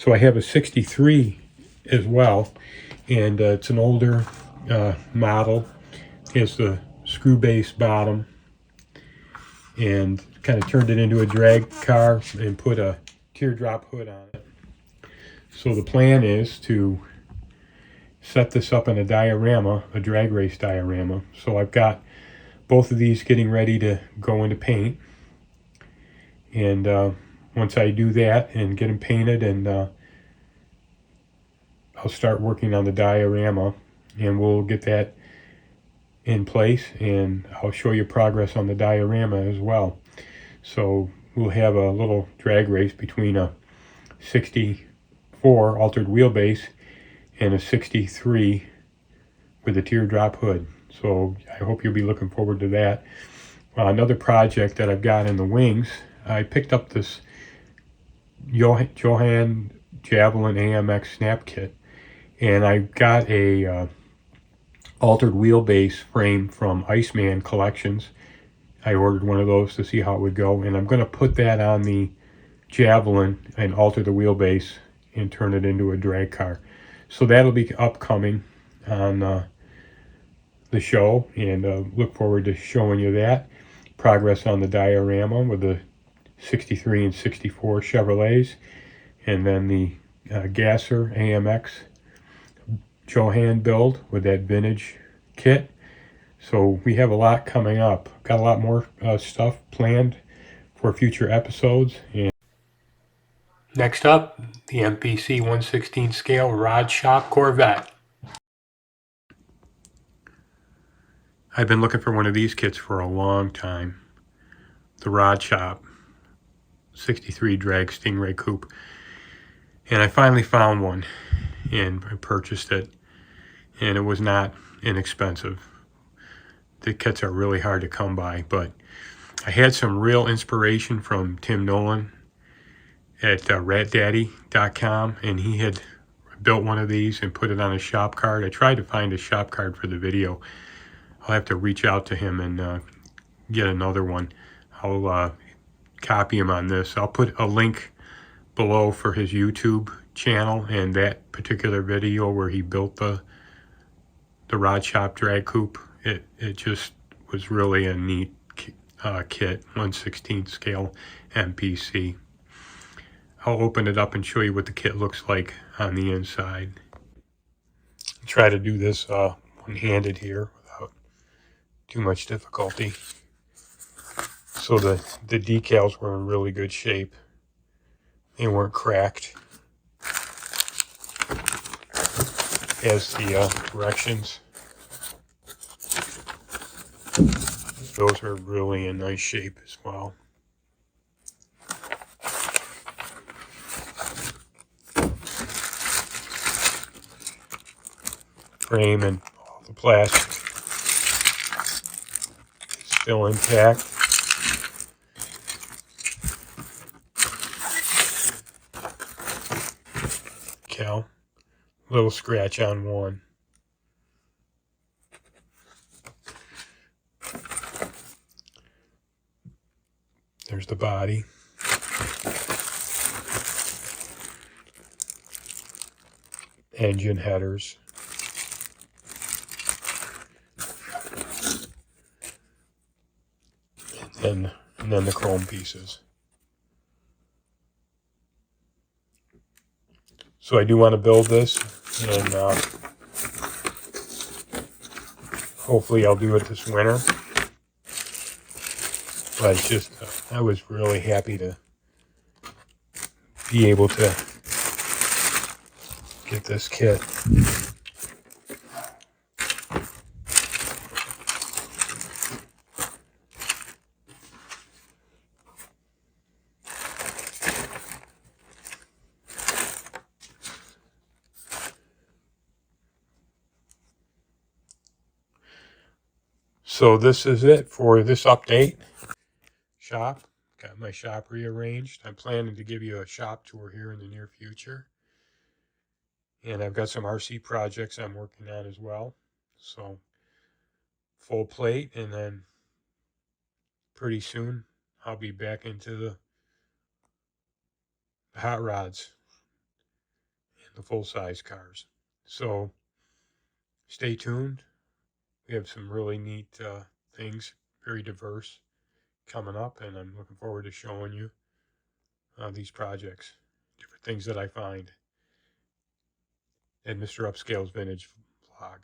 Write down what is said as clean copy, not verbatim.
So I have a 63 as well, and it's an older model. It has the screw base bottom, and kind of turned it into a drag car and put a teardrop hood on it. So the plan is to set this up in a diorama, a drag race diorama. So I've got both of these getting ready to go into paint, and once I do that and get them painted, and I'll start working on the diorama, and we'll get that in place, and I'll show you progress on the diorama as well. So we'll have a little drag race between a 64 altered wheelbase and a 63 with a teardrop hood. So I hope you'll be looking forward to that. Another project that I've got in the wings, I picked up this Johan Javelin AMX snap kit, and I got a altered wheelbase frame from Iceman Collections. I ordered one of those to see how it would go, and I'm going to put that on the Javelin and alter the wheelbase and turn it into a drag car. So that'll be upcoming on the show, and look forward to showing you that. Progress on the diorama with the 63 and 64 Chevrolets, and then the Gasser AMX Johan build with that vintage kit. So we have a lot coming up. Got a lot more stuff planned for future episodes. And next up, the MPC 1/16 scale rod shop Corvette. I've been looking for one of these kits for a long time. The rod shop 63 drag Stingray Coupe. And I finally found one, and I purchased it, and it was not inexpensive. The kits are really hard to come by, but I had some real inspiration from Tim Nolan at Ratdaddy.com, and he had built one of these and put it on a shop card. I tried to find a shop card for the video. I'll have to reach out to him and get another one. I'll copy him on this. I'll put a link below for his YouTube channel and that particular video where he built the rod shop drag coupe. It just was really a neat kit, 1/16 scale MPC. I'll open it up and show you what the kit looks like on the inside. I'll try to do this one-handed here without too much difficulty. So the decals were in really good shape. They weren't cracked. As the directions, those are really in nice shape as well. Frame and all the plastic is still intact. Cal, little scratch on one. There's the body. Engine headers. And then the chrome pieces. So I do want to build this, and hopefully I'll do it this winter. But it's just, I was really happy to be able to get this kit. So this is it for this update. Shop. Got my shop rearranged. I'm planning to give you a shop tour here in the near future. And I've got some RC projects I'm working on as well. So full plate, and then pretty soon I'll be back into the hot rods. and the full-size cars. So stay tuned. We have some really neat things, very diverse, coming up, and I'm looking forward to showing you these projects, different things that I find at MrUPscale's Vintage vlog.